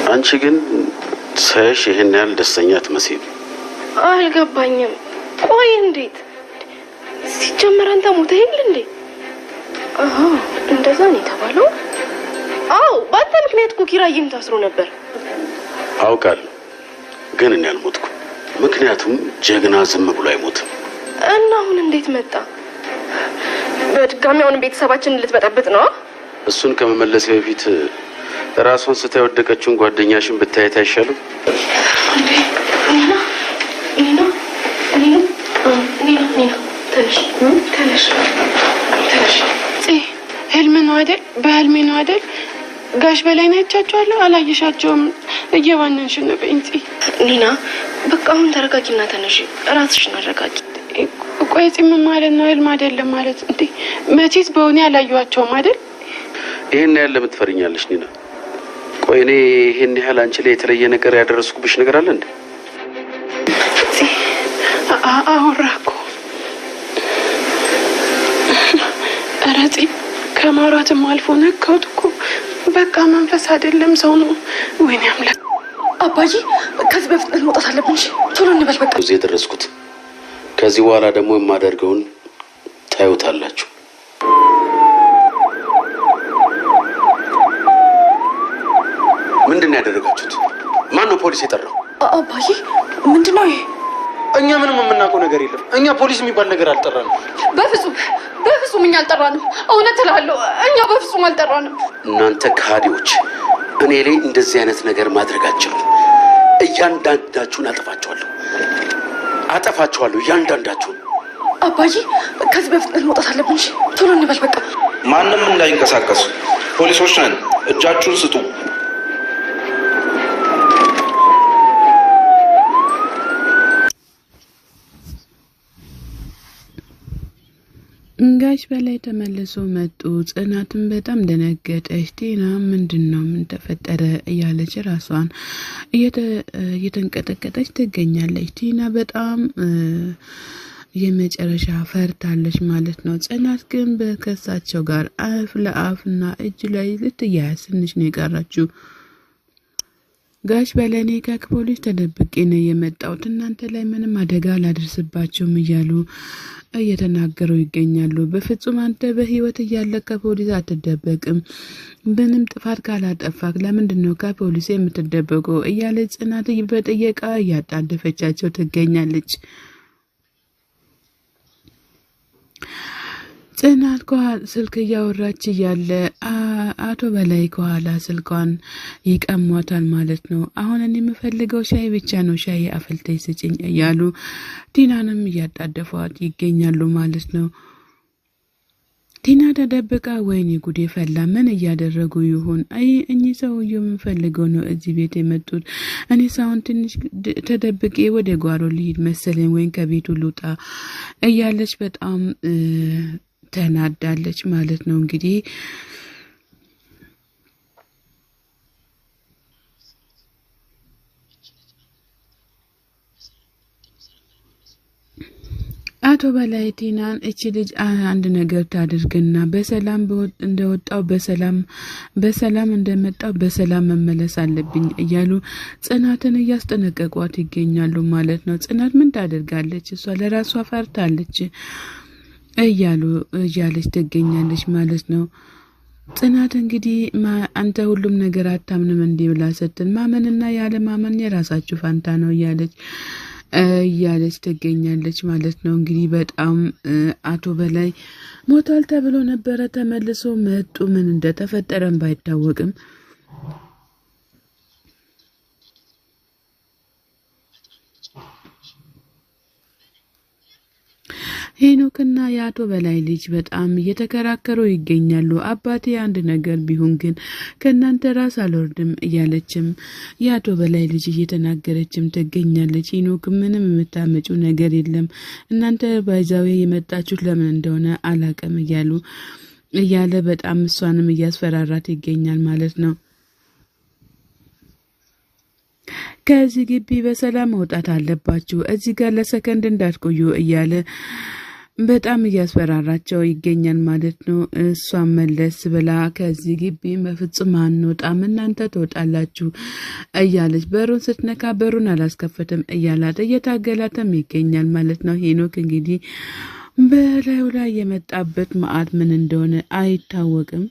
አንቺ ግን ሳይሽ ይሄን ያህል ደስተኛ አትመስይም። አልገባኝም። ቆይ እንዴት ሲጀመር አንተ ሞተህ የለ እንዴ? አሃ እንደዛ ነው የተባለው። አዎ ባንተ ምክንያት እኮ ኪራይም ታስሮ ነበር። አውቃለሁ፣ ግን እኔ አልሞትኩም። ምክንያቱም ጀግና ዝም ብሎ አይሞትም። እና አሁን እንዴት መጣ? በድጋሚ አሁን ቤተሰባችንን ልትበጠብጥ ነው? እሱን ከመመለስ በፊት ራሷን ስታ የወደቀችውን ጓደኛሽን ብታየት አይሻልም? ህልም ነው አይደል? በህልሜ ነው አይደል? ጋሽ በላይ ናቻቸዋለሁ። አላየሻቸውም? እየባነንሽ ነው በእንጂ ኒና። በቃ አሁን ተረጋጊና ተነሽ፣ ራስሽን አረጋጊ። ቆይ ምን ማለት ነው? ህልም አይደለም ማለት እንዴ? መቼስ በእውኔ አላየኋቸውም አይደል? ይሄን ያህል ለምን ትፈሪኛለሽ ኒና? ቆይ እኔ ይሄን ያህል አንቺ ላይ የተለየ ነገር ያደረስኩብሽ ነገር አለ እንዴ? አወራኩ አራጺ ከማውራትም አልፎ ነካውት እኮ። በቃ መንፈስ አይደለም ሰው ነው። ወይኔ አምላክ። አባዬ ከዚህ በፍጥነት መውጣት አለብን። ቶሎ እንበል በቃ። እዚህ የደረስኩት ከዚህ በኋላ ደግሞ የማደርገውን ታዩታላችሁ። ምንድን ነው ያደረጋችሁት? ማን ነው ፖሊስ የጠራው? አባዬ ምንድነው ይሄ? እኛ ምንም የምናውቀው ነገር የለም። እኛ ፖሊስ የሚባል ነገር አልጠራንም። በፍጹም እኛ አልጠራንም። እውነት እላለሁ፣ እኛ በፍጹም አልጠራንም። እናንተ ካዲዎች፣ እኔ ላይ እንደዚህ አይነት ነገር ማድረግ አትችሉም። እያንዳንዳችሁን አጠፋችኋለሁ፣ እያንዳንዳችሁን። አባዬ ከዚህ በፍጥነት መውጣት አለብን። ቶሎ እንበል በቃ። ማንም እንዳይንቀሳቀሱ፣ ፖሊሶች ነን። እጃችሁን ስጡ። ጋሽ በላይ ተመልሶ መጡ። ጽናትን በጣም ደነገጠች። ቲና ምንድነው ምን ተፈጠረ እያለች ራሷን እየተንቀጠቀጠች ትገኛለች። ቲና በጣም የመጨረሻ ፈርታለች ማለት ነው። ጽናት ግን በከሳቸው ጋር አፍ ለአፍና እጅ ላይ ልትያያዝ ትንሽ ነው የቀራችው። ጋሽ በላይ እኔ ከፖሊስ ተደብቄ ነው የመጣሁት፣ እናንተ ላይ ምንም አደጋ አላደርስባችሁም እያሉ እየተናገሩ ይገኛሉ። በፍጹም አንተ በህይወት እያለ ከፖሊስ አትደበቅም፣ ምንም ጥፋት ካላጠፋክ ለምንድን ነው ከፖሊስ የምትደበቀው እያለች ጽናት በጥየቃ እያጣደፈቻቸው ትገኛለች። ጽናት ከኋላ ስልክ እያወራች እያለ አቶ በላይ ከኋላ ስልኳን ይቀሟታል ማለት ነው። አሁን እኔ የምፈልገው ሻይ ብቻ ነው፣ ሻይ አፍልተሽ ስጭኝ እያሉ ቲናንም እያጣደፏት ይገኛሉ ማለት ነው። ቲና ተደብቃ ወይኔ ጉዴ ፈላ፣ ምን እያደረጉ ይሆን? እኚህ ሰውዬው የምፈልገው ነው እዚህ ቤት የመጡት። እኔ ሳሁን ትንሽ ተደብቄ ወደ ጓሮ ልሂድ መሰለኝ ወይም ከቤቱ ልውጣ እያለች በጣም ተናዳለች ማለት ነው። እንግዲህ አቶ በላይ ቲናን እቺ ልጅ አንድ ነገር ታድርግና በሰላም እንደወጣው በሰላም እንደመጣው በሰላም መመለስ አለብኝ እያሉ ጽናትን እያስጠነቀቋት ይገኛሉ ማለት ነው። ጽናት ምን ታደርጋለች? እሷ ለራሷ ፈርታለች እያለች ትገኛለች ማለት ነው። ጽናት እንግዲህ አንተ ሁሉም ነገር አታምንም እንዲህ ብላ ስትል ማመንና ያለ ማመን የራሳችሁ ፋንታ ነው እያለች ትገኛለች ማለት ነው። እንግዲህ በጣም አቶ በላይ ሞቷል ተብሎ ነበረ፣ ተመልሶ መጡ። ምን እንደተፈጠረም ባይታወቅም ሄኖክና የአቶ በላይ ልጅ በጣም እየተከራከሩ ይገኛሉ። አባቴ አንድ ነገር ቢሆን ግን ከእናንተ ራስ አልወርድም እያለችም የአቶ በላይ ልጅ እየተናገረችም ትገኛለች። ሄኖክ ምንም የምታመጪው ነገር የለም፣ እናንተ ባይዛዌ የመጣችሁት ለምን እንደሆነ አላቅም እያለ በጣም እሷንም እያስፈራራት ይገኛል ማለት ነው። ከዚህ ግቢ በሰላም መውጣት አለባችሁ፣ እዚህ ጋር ለሰከንድ እንዳትቆዩ እያለ በጣም እያስፈራራቸው ይገኛል ማለት ነው። እሷን መለስ ብላ ከዚህ ግቢ በፍጹም አንወጣም እናንተ ትወጣላችሁ እያለች በሩን ስትነካ በሩን አላስከፈትም እያላት እየታገላትም ይገኛል ማለት ነው። ሄኖክ እንግዲህ በላዩ ላይ የመጣበት መዓት ምን እንደሆነ አይታወቅም።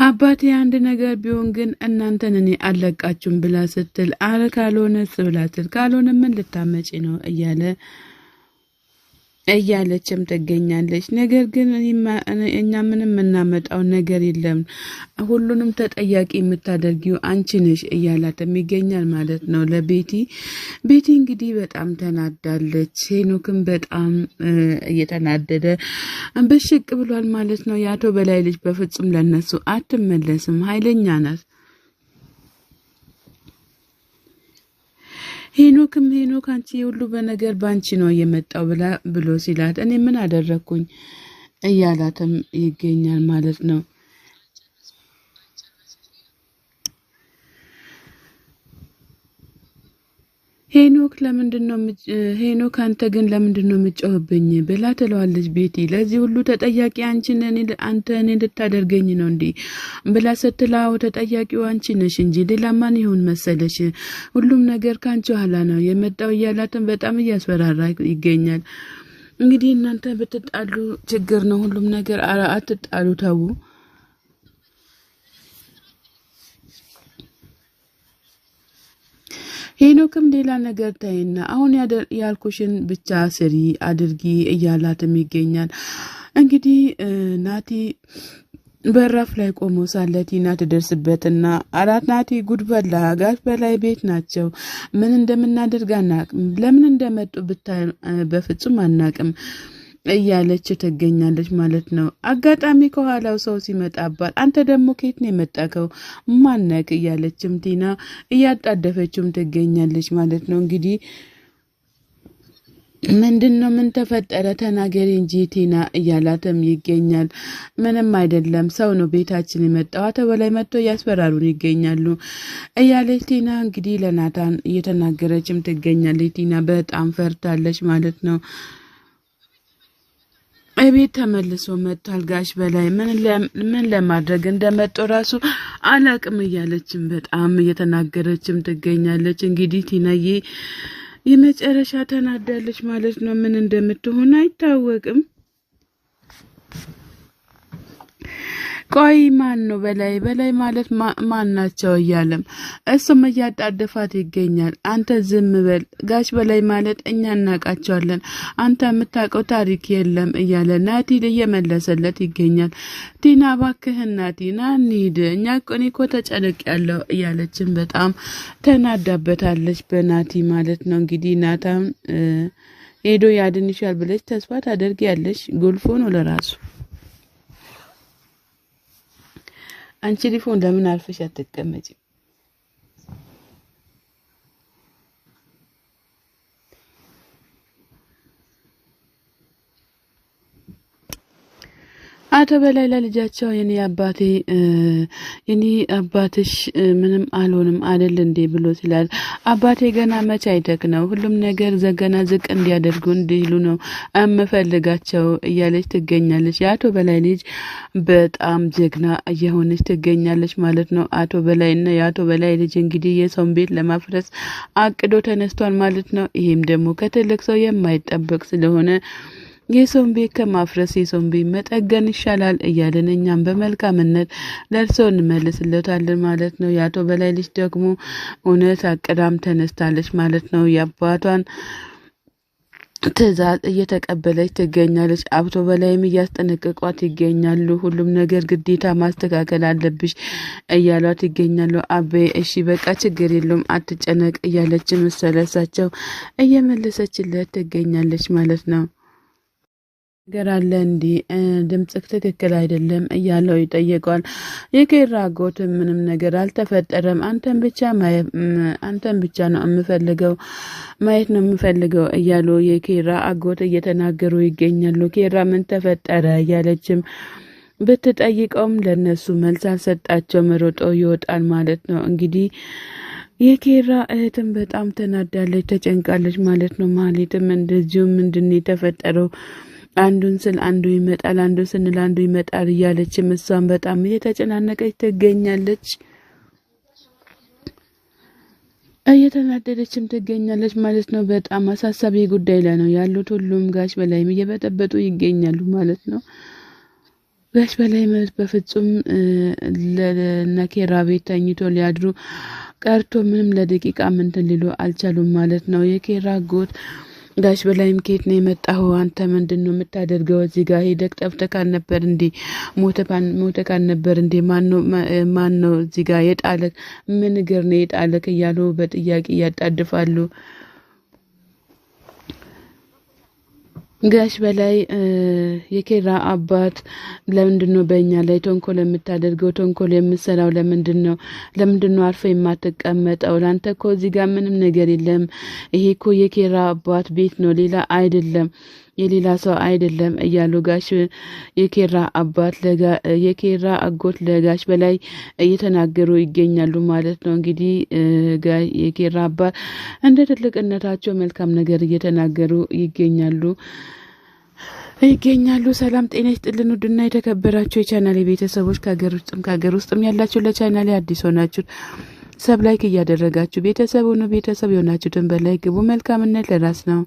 አባቴ አንድ ነገር ቢሆን ግን እናንተን እኔ አለቃችሁም ብላ ስትል አረ ካልሆነስ ብላ ስትል ካልሆነ ምን ልታመጪ ነው እያለችም ትገኛለች። ነገር ግን እኛ ምንም እናመጣው ነገር የለም ሁሉንም ተጠያቂ የምታደርጊው አንቺ ነሽ እያላትም ይገኛል ማለት ነው ለቤቲ። ቤቲ እንግዲህ በጣም ተናዳለች። ሄኖክም በጣም እየተናደደ ብሽቅ ብሏል ማለት ነው። የአቶ በላይ ልጅ በፍጹም ለነሱ አትመለስም፣ ኃይለኛ ናት። ሄኖክ አንቺ ሁሉ በነገር ባንቺ ነው የመጣው ብሎ ሲላት እኔ ምን አደረኩኝ እያላትም ይገኛል ማለት ነው። ሄኖክ አንተ ግን ለምንድነው የምትጮህብኝ ብላ ትለዋለች ቤቲ። ለዚህ ሁሉ ተጠያቂ አንተ እኔ ልታደርገኝ ነው እንዴ ብላ ስትላው ተጠያቂው አንቺ ነሽ እንጂ ሌላ ማን ይሁን መሰለሽ? ሁሉም ነገር ካንቺ ኋላ ነው የመጣው እያላትም በጣም እያስፈራራ ይገኛል። እንግዲህ እናንተ ብትጣሉ ችግር ነው ሁሉም ነገር፣ አትጣሉ ተው። ሄኖክም ሌላ ነገር ታይና አሁን ያልኩሽን ብቻ ስሪ አድርጊ እያላትም ይገኛል። እንግዲህ ናቲ በራፍ ላይ ቆሞ ሳለ ቲና ትደርስበትና አራት ናቲ ጉድበላ ጋሽ በላይ ቤት ናቸው፣ ምን እንደምናደርግ አናቅም፣ ለምን እንደመጡ ብታይ በፍጹም አናቅም እያለች ትገኛለች ማለት ነው። አጋጣሚ ከኋላው ሰው ሲመጣባት አንተ ደግሞ ከየት ነው የመጣከው ማነክ እያለችም ቲና እያጣደፈችም ትገኛለች ማለት ነው። እንግዲህ ምንድነው ምን ተፈጠረ ተናገሪ እንጂ ቲና እያላትም ይገኛል። ምንም አይደለም ሰው ነው ቤታችን የመጣው አቶ በላይ መጥቶ ያስፈራሩን ይገኛሉ እያለች ቲና እንግዲህ ለናታን እየተናገረችም ትገኛለች። ቲና በጣም ፈርታለች ማለት ነው። እቤት ተመልሶ መጥቷል ጋሽ በላይ ምን ለማድረግ እንደመጡ ራሱ አላቅም እያለችም በጣም እየተናገረችም ትገኛለች። እንግዲህ ቲናዬ የመጨረሻ ተናዳለች ማለት ነው። ምን እንደምትሆን አይታወቅም። ቆይ ማን ነው በላይ ማለት ማን ናቸው እያለም እሱም እያጣደፋት ይገኛል። አንተ ዝም በል ጋሽ በላይ ማለት እኛ እናቃቸዋለን፣ አንተ የምታውቀው ታሪክ የለም እያለ ናቲ እየመለሰለት ይገኛል። ቲና እባክህን ናቲ ና እንሂድ እኛ እኮ ተጨነቅያለሁ እያለችን በጣም ተናዳበታለች በናቲ ማለት ነው። እንግዲህ ናታም ሄዶ ያድንሻል ብለሽ ተስፋ ታደርጊያለሽ፣ ጎልፎ ነው ለራሱ። አንቺ ሊፎን ለምን አርፈሽ አትቀመጪ? አቶ በላይ ለልጃቸው የኔ አባትሽ ምንም አልሆንም አይደል እንዴ ብሎ ሲላል አባቴ ገና መች አይደግ ነው ሁሉም ነገር ዘገና ዝቅ እንዲያደርጉ እንዲሉ ነው አመፈልጋቸው እያለች ትገኛለች። የአቶ በላይ ልጅ በጣም ጀግና እየሆነች ትገኛለች ማለት ነው። አቶ በላይና የአቶ በላይ ልጅ እንግዲህ የሰውን ቤት ለማፍረስ አቅዶ ተነስቷል ማለት ነው። ይሄም ደግሞ ከትልቅ ሰው የማይጠበቅ ስለሆነ የሰውን ቤት ከማፍረስ የሰውን ቤት መጠገን ይሻላል እያለን እኛም በመልካምነት ለርሰው እንመልስለታለን ማለት ነው። የአቶ በላይ ልጅ ደግሞ እውነት አቅዳም ተነስታለች ማለት ነው። የአባቷን ትዕዛዝ እየተቀበለች ትገኛለች። አቶ በላይም እያስጠነቅቋት ይገኛሉ። ሁሉም ነገር ግዴታ ማስተካከል አለብሽ እያሏት ይገኛሉ። አቤ እሺ በቃ ችግር የለውም አትጨነቅ እያለች መሰለሳቸው እየመለሰችለት ትገኛለች ማለት ነው። ነገር አለ እንዲ ድምጽክ ትክክል አይደለም እያለው ይጠየቃል። የኬራ አጎት ምንም ነገር አልተፈጠረም፣ አንተን ብቻ ነው የምፈልገው ማየት ነው የምፈልገው እያሉ የኬራ አጎት እየተናገሩ ይገኛሉ። ኬራ ምን ተፈጠረ እያለችም ብትጠይቀውም ለነሱ መልስ አልሰጣቸው፣ ሮጦ ይወጣል ማለት ነው። እንግዲህ የኬራ እህትም በጣም ተናዳለች፣ ተጨንቃለች ማለት ነው። ማለትም እንደዚሁ ምንድነው የተፈጠረው አንዱን ስል አንዱ ይመጣል፣ አንዱ ስንል አንዱ ይመጣል እያለችም እሷን በጣም እየተጨናነቀች ትገኛለች፣ እየተናደደችም ትገኛለች ማለት ነው። በጣም አሳሳቢ ጉዳይ ላይ ነው ያሉት። ሁሉም ጋሽ በላይም እየበጠበጡ ይገኛሉ ማለት ነው። ጋሽ በላይ በፍጹም ለነኬራ ቤት ተኝቶ ሊያድሩ ቀርቶ ምንም ለደቂቃ እንትን ሊሉ አልቻሉም ማለት ነው። የኬራ አጎት ጋሽ በላይም ከየት ነው የመጣው? አንተ ምንድነው የምታደርገው እዚህ ጋር? ሄደክ ጠፍተህ ካልነበር እንዴ ሞተ ካልነበር እንዴ ማን ነው እዚህ ጋር የጣለክ? ምን ነገር ነው የጣለክ? እያሉ በጥያቄ ያጣድፋሉ። ጋሽ በላይ የኬራ አባት ለምንድነው በእኛ ላይ ተንኮል የምታደርገው? ተንኮል የምትሰራው ለምንድነው አርፈ የማትቀመጠው? ላንተ እኮ እዚህ ጋር ምንም ነገር የለም። ይሄ እኮ የኬራ አባት ቤት ነው፣ ሌላ አይደለም፣ የሌላ ሰው አይደለም እያሉ ጋሽ የኬራ አጎት ለጋሽ በላይ እየተናገሩ ይገኛሉ ማለት ነው። እንግዲህ የኬራ አባት እንደ ትልቅነታቸው መልካም ነገር እየተናገሩ ይገኛሉ። ሰላም ጤና ይስጥልን ውድና የተከበራችሁ የቻናሌ ቤተሰቦች ከሀገር ውስጥም ያላችሁ ለቻናሌ አዲስ ሆናችሁ ሰብ ላይክ እያደረጋችሁ ቤተሰብ የሆናችሁትን በላይ ግቡ። መልካምነት ለራስ ነው።